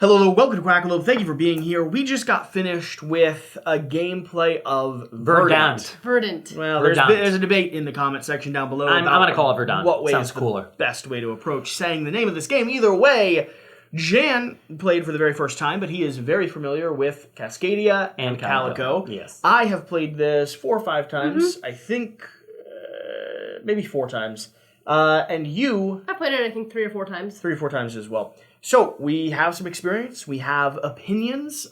Hello, welcome to Quackalope. Thank you for being here. We just got finished with a gameplay of Verdant. Well, there's a debate in the comment section down below. I'm going to call it Verdant. What way Sounds is cooler. The best way to approach saying the name of this game. Either way, Jan played for the very first time, but he is very familiar with Cascadia and Calico. Yes. I have played this 4 or 5 times. I think maybe 4 times. And you... I played it, I think, 3 or 4 times. 3 or 4 times as well. So, we have some experience, we have opinions.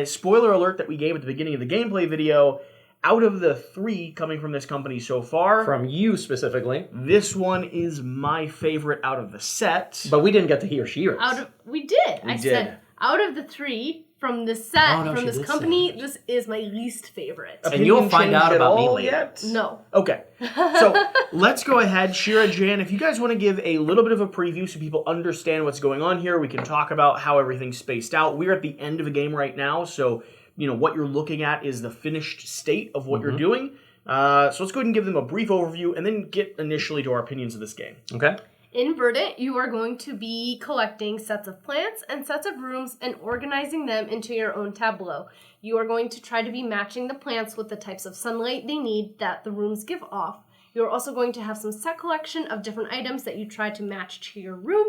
Spoiler alert that we gave at the beginning of the gameplay video, out of the 3 coming from this company so far... From you specifically. This one is my favorite out of the set. But we didn't get to hear Shira's. We did. I said, out of the 3 from this set, from this company, this is my least favorite. And you'll find out about me later. Yet? No. Okay. So, let's go ahead. Shira, Jan, if you guys want to give a little bit of a preview so people understand what's going on here, we can talk about how everything's spaced out. We're at the end of a game right now, so what you're looking at is the finished state of what you're doing. So let's go ahead and give them a brief overview and then get initially to our opinions of this game. Okay. In Verdant, you are going to be collecting sets of plants and sets of rooms and organizing them into your own tableau. You are going to try to be matching the plants with the types of sunlight they need that the rooms give off. You're also going to have some set collection of different items that you try to match to your room.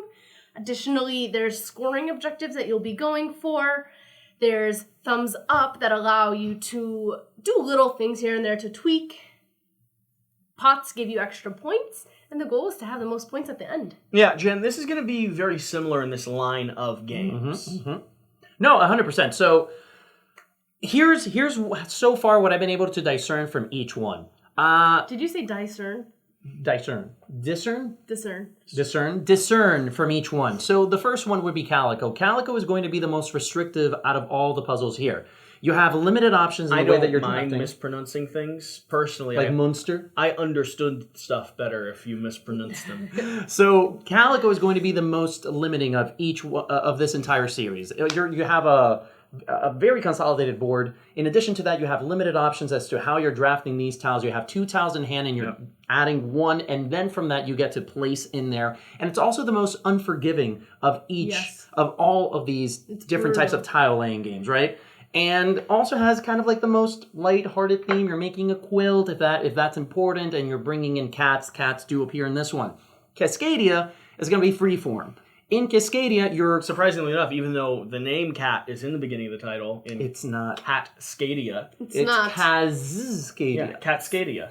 Additionally, there's scoring objectives that you'll be going for. There's thumbs up that allow you to do little things here and there to tweak. Pots give you extra points. And the goal is to have the most points at the end. Yeah, Jen, this is going to be very similar in this line of games. No, 100%. So here's so far what I've been able to discern from each one. Did you say discern? Discern from each one. So the first one would be Calico. Calico is going to be the most restrictive out of all the puzzles here. You have limited options in the way that you're mind drafting. mispronouncing things. Personally, like Munster. I understood stuff better if you mispronounced them. So Calico is going to be the most limiting of each of this entire series. You have a very consolidated board. In addition to that, you have limited options as to how you're drafting these tiles. You have 2 tiles in hand and you're adding 1, and then from that you get to place in there. And it's also the most unforgiving of each of all of these different types of tile laying games, right? And also has kind of like the most light-hearted theme. You're making a quilt if that's important, and you're bringing in cats. Cats do appear in this one. Cascadia is going to be freeform. In Cascadia, you're... Surprisingly enough, even though the name cat is in the beginning of the title, it's not. Cascadia. It's not. Cascadia. Yeah, Cascadia.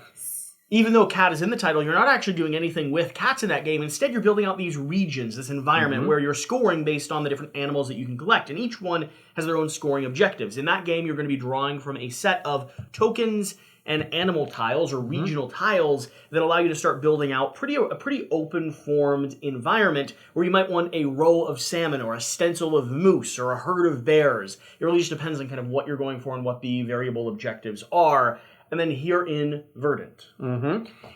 Even though cat is in the title, you're not actually doing anything with cats in that game. Instead, you're building out these regions, this environment where you're scoring based on the different animals that you can collect. And each one has their own scoring objectives. In that game, you're going to be drawing from a set of tokens and animal tiles or regional tiles that allow you to start building out a pretty open-formed environment where you might want a row of salmon or a stencil of moose or a herd of bears. It really just depends on kind of what you're going for and what the variable objectives are. And then here in Verdant.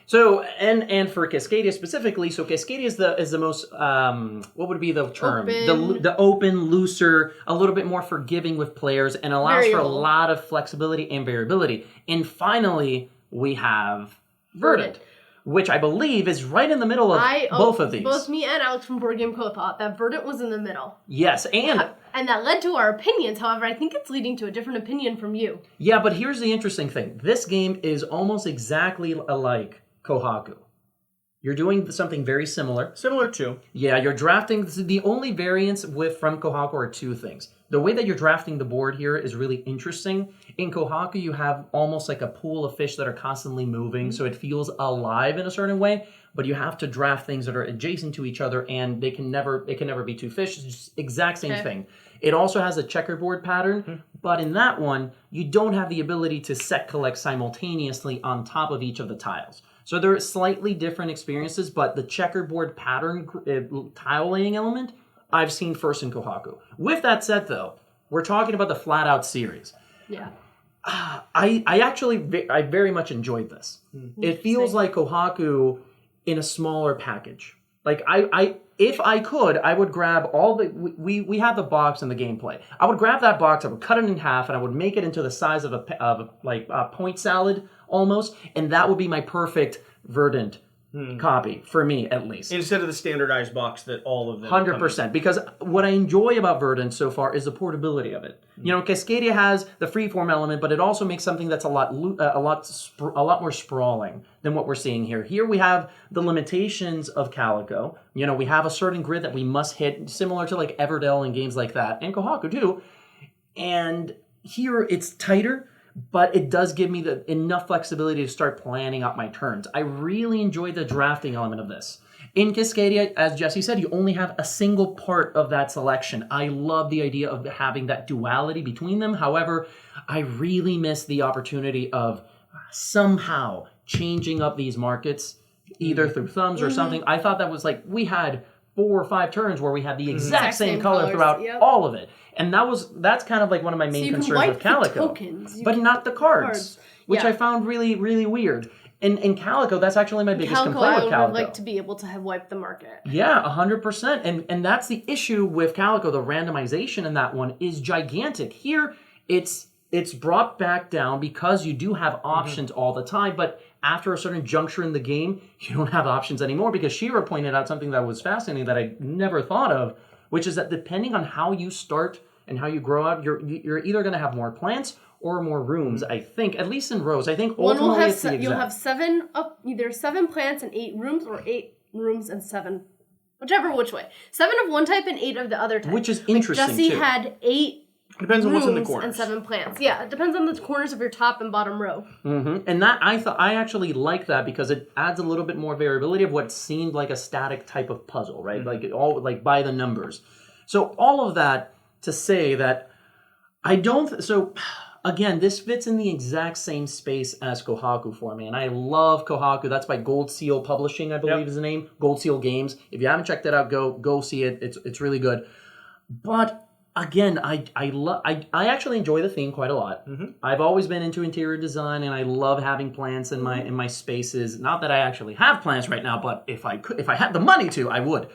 So, and for Cascadia specifically, so Cascadia is the most, what would be the term? The open, looser, a little bit more forgiving with players, and allows for a lot of flexibility and variability. And finally, we have Verdant, which I believe is right in the middle of both of these. Both me and Alex from Boardgame Co. thought that Verdant was in the middle. Yes, and that led to our opinions. However, I think it's leading to a different opinion from you. Yeah, but here's the interesting thing. This game is almost exactly alike Kohaku. You're doing something very similar. Similar to. Yeah, you're drafting. The only variance from Kohaku are 2 things. The way that you're drafting the board here is really interesting. In Kohaku, you have almost like a pool of fish that are constantly moving, so it feels alive in a certain way. But you have to draft things that are adjacent to each other, and they can never be 2 fish. It's just exact same thing. It also has a checkerboard pattern, but in that one, you don't have the ability to set collect simultaneously on top of each of the tiles. So they're slightly different experiences, but the checkerboard pattern tile laying element, I've seen first in Kohaku. With that said, though, we're talking about the flat-out series. Yeah. I very much enjoyed this. It feels like Kohaku in a smaller package. Like if I could, I would grab all the we had the box in the gameplay. I would grab that box, I would cut it in half, and I would make it into the size of a point salad almost, and that would be my perfect Verdant copy, for me at least. Instead of the standardized box that all of them come in. 100%. Because what I enjoy about Verdant so far is the portability of it. You know, Cascadia has the freeform element, but it also makes something that's a lot more sprawling than what we're seeing here. Here we have the limitations of Calico. You know, we have a certain grid that we must hit, similar to like Everdell and games like that, and Kohaku too. And here it's tighter, but it does give me enough flexibility to start planning out my turns. I really enjoy the drafting element of this. In Cascadia, as Jesse said, you only have a single part of that selection. I love the idea of having that duality between them. However, I really miss the opportunity of somehow changing up these markets, either through thumbs or something. I thought that was like, we had 4 or 5 turns where we had the exact same color throughout all of it. And that's kind of like one of my main concerns with Calico. But not the cards. Which I found really, really weird. In Calico, that's actually my biggest complaint with Calico. I would like to be able to have wiped the market. Yeah, 100%. And that's the issue with Calico. The randomization in that one is gigantic. Here, it's brought back down because you do have options all the time, but after a certain juncture in the game, you don't have options anymore, because Shira pointed out something that was fascinating that I never thought of, which is that depending on how you start and how you grow up, you're either going to have more plants or more rooms, I think, at least in rows. I think ultimately it's the exact. You'll have either 7 plants and 8 rooms, or 8 rooms and 7, which way. 7 of one type and 8 of the other type. Which is interesting, Jesse had 8 depends on what's in the rooms corners. and 7 plants. Yeah, it depends on the corners of your top and bottom row. And that I actually like that, because it adds a little bit more variability of what seemed like a static type of puzzle, right? Like all like by the numbers. So all of that to say that I don't. So again, this fits in the exact same space as Kohaku for me, and I love Kohaku. That's by Gold Seal Publishing, I believe is the name. Gold Seal Games. If you haven't checked it out, go see it. It's really good. But again, I actually enjoy the theme quite a lot. I've always been into interior design, and I love having plants in my spaces. Not that I actually have plants right now, but if I had the money to, I would.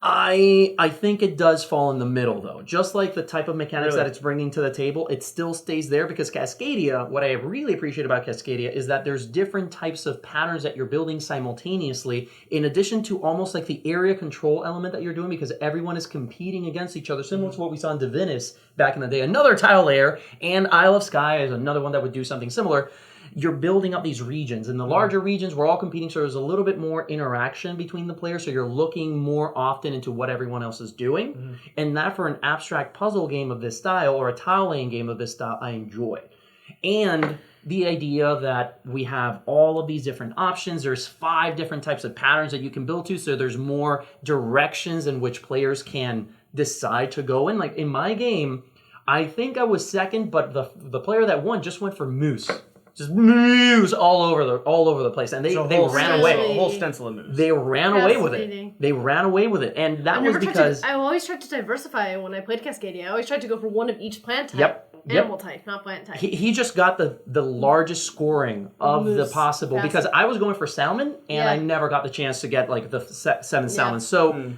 I think it does fall in the middle, though. Just like the type of mechanics that it's bringing to the table, it still stays there, because Cascadia, what I really appreciate about Cascadia is that there's different types of patterns that you're building simultaneously, in addition to almost like the area control element that you're doing, because everyone is competing against each other, similar to what we saw in Divinus back in the day. Another tile layer, and Isle of Skye is another one that would do something similar. You're building up these regions. In the larger regions, we're all competing, so there's a little bit more interaction between the players, so you're looking more often into what everyone else is doing. And that, for an abstract puzzle game of this style, or a tile laying game of this style, I enjoy. And the idea that we have all of these different options, there's 5 different types of patterns that you can build to, so there's more directions in which players can decide to go in. Like in my game, I think I was second, but the player that won just went for moose. Just moose all over the place, and they ran away. A whole stencil of moose. They ran away with it. They ran away with it, and that was because I always tried to diversify when I played Cascadia. I always tried to go for one of each plant type. Animal type, not plant type. He just got the largest scoring of the possible, because I was going for salmon, and I never got the chance to get like the 7 salmon. So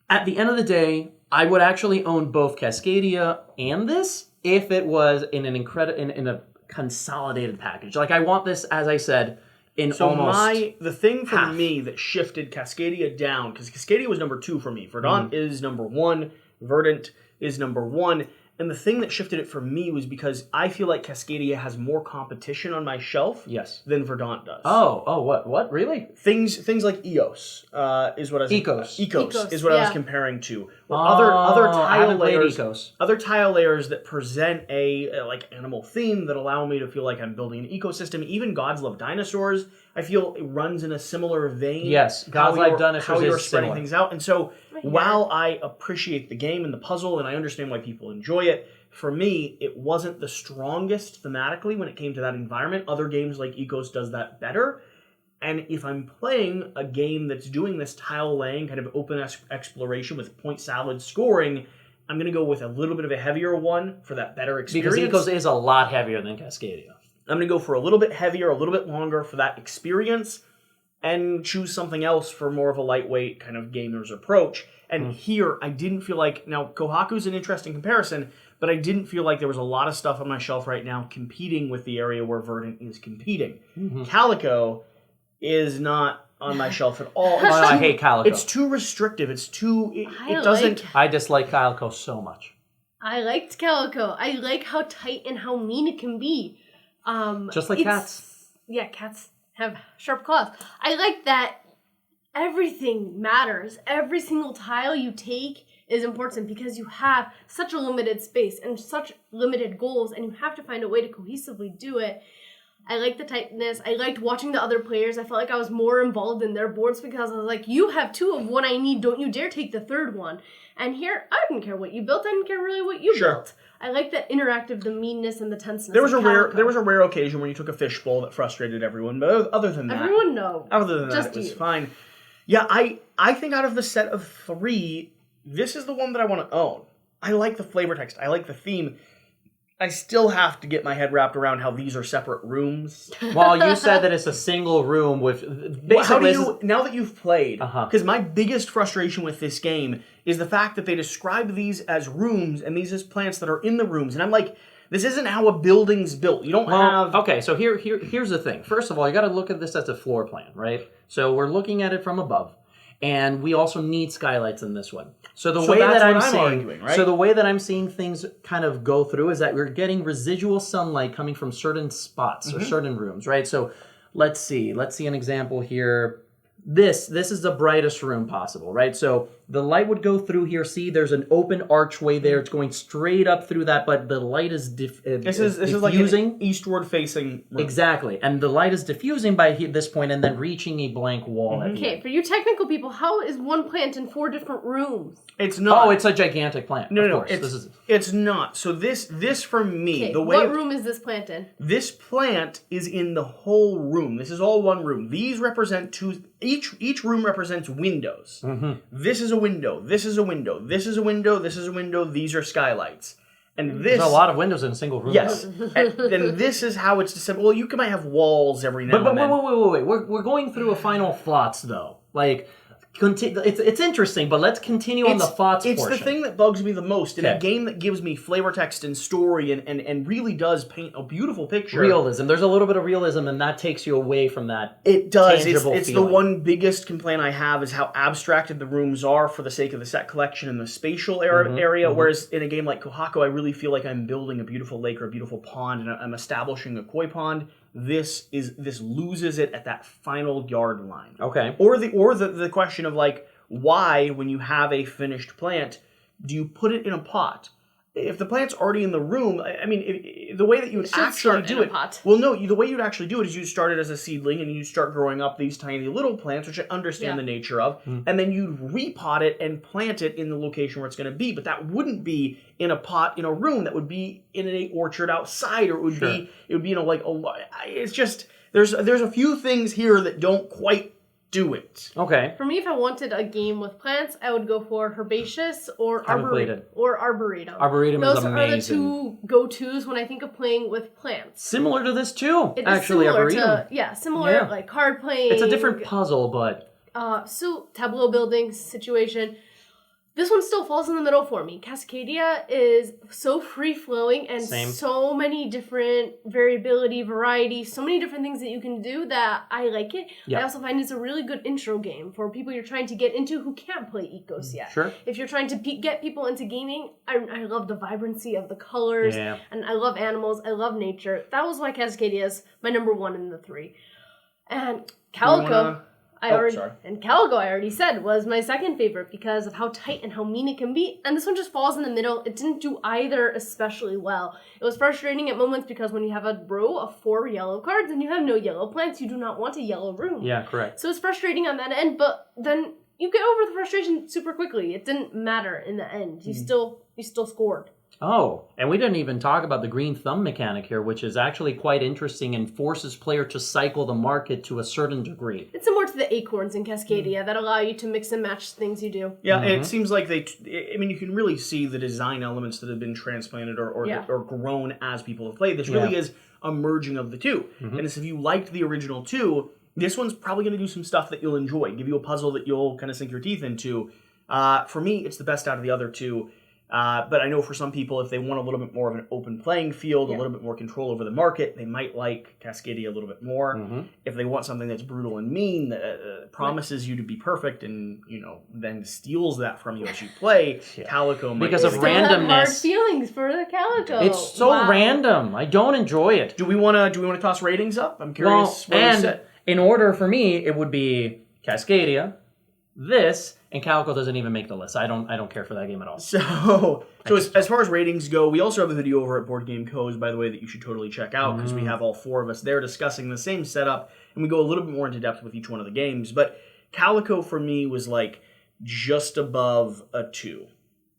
at the end of the day, I would actually own both Cascadia and this if it was in a consolidated package. Like, I want this, as I said, in the thing for half. me that shifted Cascadia down, because Cascadia was number 2 for me. Verdant is number 1. Verdant is number 1. And the thing that shifted it for me was because I feel like Cascadia has more competition on my shelf than Verdant does. Oh, what? Really? Things like Eos is what I was Ecos is what I was comparing to. Well, other tile layers that present a like animal theme that allow me to feel like I'm building an ecosystem. Even Gods Love Dinosaurs, I feel it runs in a similar vein. Yes, Gods Love Dinosaurs how you're is spreading similar. things out. And so while I appreciate the game and the puzzle, and I understand why people enjoy it, for me, it wasn't the strongest thematically when it came to that environment. Other games like Ecos does that better. And if I'm playing a game that's doing this tile laying, kind of open exploration with point salad scoring, I'm going to go with a little bit of a heavier one for that better experience. Because Ecos is a lot heavier than Cascadia. I'm going to go for a little bit heavier, a little bit longer for that experience, and choose something else for more of a lightweight kind of gamer's approach. And here, I didn't feel like... Now, Kohaku's an interesting comparison, but I didn't feel like there was a lot of stuff on my shelf right now competing with the area where Verdant is competing. Calico is not on my shelf at all. I hate Calico. It's too restrictive. It's too. It I doesn't. like- I dislike Calico so much. I liked Calico. I like how tight and how mean it can be. Just like it's- cats. Yeah, cats have sharp claws. I like that everything matters. Every single tile you take is important because you have such a limited space and such limited goals, and you have to find a way to cohesively do it. I like the tightness. I liked watching the other players. I felt like I was more involved in their boards because I was like, you have 2 of what I need. Don't you dare take the third one. And here, I didn't care what you built. I didn't care really what you built. I like that interactive, the meanness and the tenseness. There was a rare occasion where you took a fishbowl that frustrated everyone, but other than that, Everyone knows. Other than that, it was fine. Yeah, I think out of the set of 3, this is the one that I want to own. I like the flavor text. I like the theme. I still have to get my head wrapped around how these are separate rooms. Well, you said that it's a single room with... Well, how do you, now that you've played, Uh-huh. because my biggest frustration with this game is the fact that they describe these as rooms and these as plants that are in the rooms. And I'm like, this isn't how a building's built. You don't have... Okay, so here's the thing. First of all, you got to look at this as a floor plan, right? So we're looking at it from above. And we also need skylights in this one. So the way that I'm seeing, arguing, right? So the way that I'm seeing things kind of go through is that we're getting residual sunlight coming from certain spots or certain rooms, right? So let's see an example here. This is the brightest room possible, right? So the light would go through here. See, there's an open archway there. It's going straight up through that, but the light is diffusing. This is like an eastward facing room. Exactly, and the light is diffusing by this point and then reaching a blank wall. At the Okay, end. for you technical people, how is one plant in 4 different rooms? It's not. Oh, it's a gigantic plant. No, of course. it's not. So this for me, Okay, the way what room is this plant in? this plant is in the whole room. This is all one room. These represent 2. Each room represents windows. This is a window. This is a window. This is a window. This is a window. These are skylights. And this... There's a lot of windows in a single room. Yes. and this is how it's disseminated. Well, you might have walls every now But and then. wait. We're going through a final thoughts, though. Like, it's interesting, but let's continue on the thoughts It's portion. the thing that bugs me the most in a Okay. game that gives me flavor text and story and really does paint a beautiful picture. Realism. There's a little bit of realism, and that takes you away from that. It does. tangible It's the feeling. one biggest complaint I have is how abstracted the rooms are for the sake of the set collection and the spatial area. Whereas in a game like Kohaku, I really feel like I'm building a beautiful lake or a beautiful pond, and I'm establishing a koi pond. This loses it at that final yard line. Okay. Or the question of like, why, when you have a finished plant, do you put it in a pot? If the plant's already in the room, I mean, the way that you would actually do it... Well, no, the way you'd actually do it is you start it as a seedling and you start growing up these tiny little plants, which I understand the nature of, and then you'd repot it and plant it in the location where it's going to be. But that wouldn't be in a pot in a room. That would be in an orchard outside, or it would be, like, it's just, there's a few things here that don't quite do it. Okay. For me, if I wanted a game with plants, I would go for herbaceous or arboretum. Arboretum Those is amazing. are the 2 go-tos when I think of playing with plants. Similar to this too. It is actually, similar Arboretum. similar like card playing. It's a different puzzle, but So tableau building situation. This one still falls in the middle for me. Cascadia is so free-flowing and so many different variety, so many different things that you can do that I like it. Yeah. I also find it's a really good intro game for people you're trying to get into who can't play Ecos yet. Sure. If you're trying to get people into gaming, I love the vibrancy of the colors, and I love animals, I love nature. That was why Cascadia is my number 1 in the 3. And Calico... Calico, I already said, was my second favorite because of how tight and how mean it can be. And this one just falls in the middle. It didn't do either especially well. It was frustrating at moments because when you have a row of 4 yellow cards and you have no yellow plants, you do not want a yellow room. Yeah, correct. So it's frustrating on that end, but then you get over the frustration super quickly. It didn't matter in the end. You still scored. Oh, and we didn't even talk about the green thumb mechanic here, which is actually quite interesting and forces player to cycle the market to a certain degree. It's similar to the acorns in Cascadia that allow you to mix and match things you do. Yeah, it seems like you can really see the design elements that have been transplanted or grown as people have played. This really is a merging of the 2. And if you liked the original 2, this one's probably going to do some stuff that you'll enjoy, give you a puzzle that you'll kind of sink your teeth into. For me, it's the best out of the other 2. But I know for some people, if they want a little bit more of an open playing field, a little bit more control over the market, they might like Cascadia a little bit more. If they want something that's brutal and mean, that promises you to be perfect and, then steals that from you as you play, Calico might Because be of the Still have hard randomness. feelings for the Calico. It's so random. I don't enjoy it. Do we want to toss ratings up? I'm curious Well, where we and sit. in order for me, it would be Cascadia, this, and Calico doesn't even make the list. I don't care for that game at all. So as far as ratings go, we also have a video over at Board Game Co's, by the way, that you should totally check out because we have all 4 of us there discussing the same setup, and we go a little bit more into depth with each one of the games. But Calico for me was like just above a 2.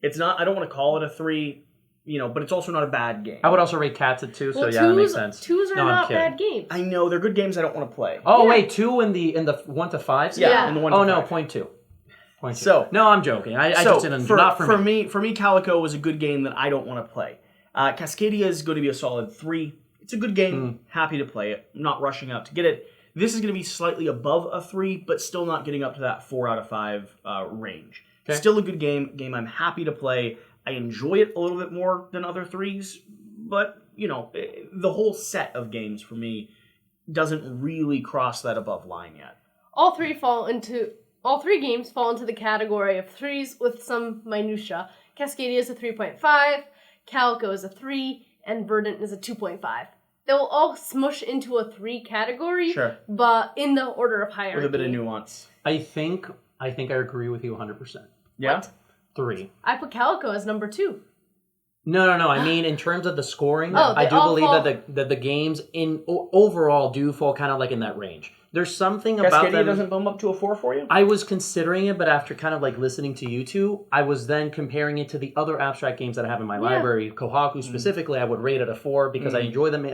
It's not. I don't want to call it a 3, but it's also not a bad game. I would also rate Cats at 2, so Well, yeah, that makes sense. Twos are No, I'm not kidding. bad games. I know they're good games. I don't want to play. Oh Yeah. wait, 2 in the 1 to 5? Yeah. in the 1 Oh to no, 5. 0.2. 0.2. So- no, I'm joking. I just didn't. Not for me. For me, Calico was a good game that I don't want to play. Cascadia is going to be a solid 3. It's a good game. Happy to play it. I'm not rushing out to get it. This is going to be slightly above a 3, but still not getting up to that 4 out of 5 range. Okay. Still a good game I'm happy to play. I enjoy it a little bit more than other 3s, but, the whole set of games for me doesn't really cross that above line yet. All three games fall into the category of 3s with some minutia. Cascadia is a 3.5, Calico is a 3, and Verdant is a 2.5. They'll all smush into a 3 category, Sure. but in the order of hierarchy. With a bit of nuance. I think I agree with you 100%. Yeah? What? 3. I put Calico as number 2. No. I mean, in terms of the scoring, Oh, I they do all believe fall- that the games overall do fall kind of like in that range. There's something about Cascadia them. doesn't bump up to a 4 for you? I was considering it, but after kind of like listening to you two, I was then comparing it to the other abstract games that I have in my library. Kohaku specifically, I would rate it a 4 because I enjoy them.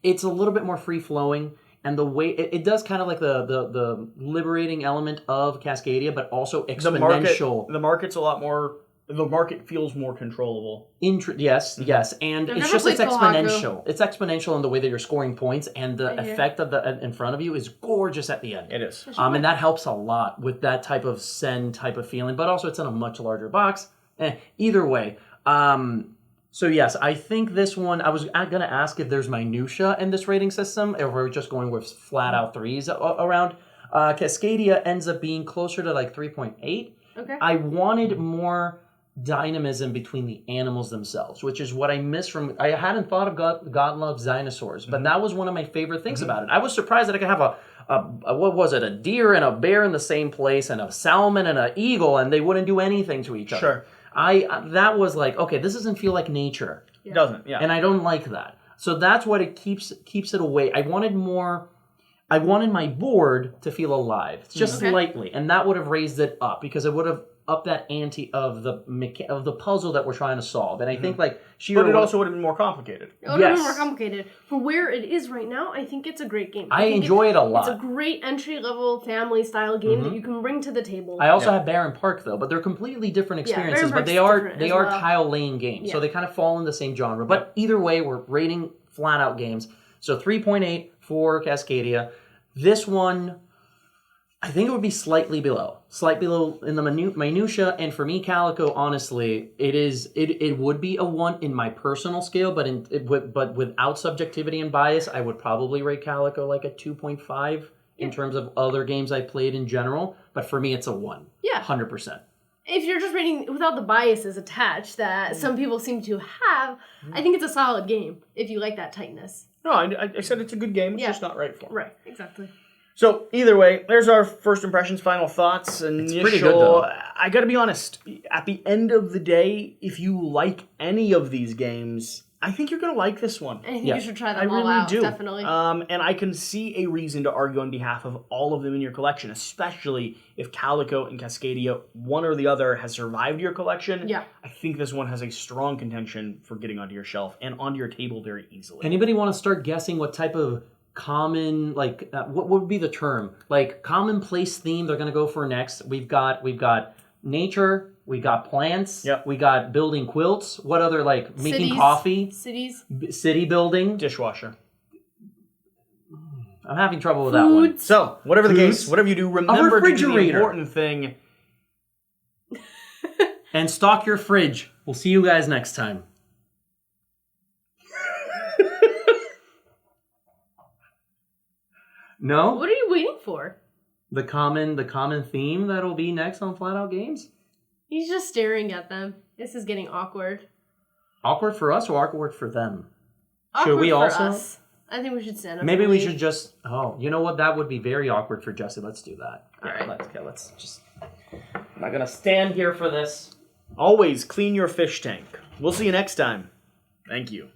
It's a little bit more free flowing, and the way it does kind of like the liberating element of Cascadia, but also exponential. The market's a lot more. The market feels more controllable. Yes, and I've it's never played exponential. It's exponential in the way that you're scoring points, and the Right here. effect of the in front of you is gorgeous at the end. It is. And that helps a lot with that type of Sen type of feeling, but also it's in a much larger box. Either way. So yes, I think this one, I was going to ask if there's minutia in this rating system, or if we're just going with flat out 3s around. Cascadia ends up being closer to like 3.8. Okay. I wanted more dynamism between the animals themselves, which is what I miss from. I hadn't thought of God Loves Dinosaurs, but that was one of my favorite things about it. I was surprised that I could have a deer and a bear in the same place, and a salmon and an eagle, and they wouldn't do anything to each other. Sure. That was like, okay, this doesn't feel like nature, It doesn't, yeah. and I don't like that. So that's what it keeps it away. I wanted more. I wanted my board to feel alive, just slightly, and that would have raised it up because it would have upped that ante of the puzzle that we're trying to solve. And I think like But it also would have been more complicated. It would have been Yes. more complicated. For where it is right now, I think it's a great game. I think enjoy it a lot. It's a great entry-level family-style game that you can bring to the table. I also have Barren Park though, but they're completely different Yeah, experiences. Barren But Park's they different are as well. tile laying games, so Yeah. they kind of fall in the same genre. But either way, we're rating flat out games. So 3.8 for Cascadia. This one, I think it would be slightly below in the minutia. And for me, Calico, honestly, it would be a 1 in my personal scale, but without subjectivity and bias, I would probably rate Calico like a 2.5 in terms of other games I played in general. But for me, it's a 1. Yeah. 100%. If you're just rating without the biases attached that some people seem to have, I think it's a solid game if you like that tightness. No, I said it's a good game. It's Yeah. just not right for me. Right, exactly. So either way, there's our first impressions, final thoughts, and pretty good, though. I got to be honest. At the end of the day, if you like any of these games, I think you're going to like this one. I think Yeah. you should try I them all really out, do. definitely. And I can see a reason to argue on behalf of all of them in your collection, especially if Calico and Cascadia, one or the other, has survived your collection. Yeah. I think this one has a strong contention for getting onto your shelf and onto your table very easily. Anybody want to start guessing what type of common, like, what would be the term? Like, commonplace theme they're going to go for next? We've got nature, we got plants, Yep. we got building quilts. What other, like, making Cities. coffee, Cities. city building? Dishwasher. I'm having trouble with that one. Foods. So, whatever the Foods. case, whatever you do, remember to do the refrigerator. important thing. And stock your fridge We'll see you guys next time. No? What are you waiting for? The common theme that'll be next on Flat Out Games? He's just staring at them. This is getting awkward. Awkward for us or awkward for them? Awkward Should we for also? us. I think we should stand up. Maybe and we leave. should just. Oh, you know what? That would be very awkward for Jesse. Let's do that. All right. Let's just. I'm not gonna stand here for this. Always clean your fish tank. We'll see you next time. Thank you.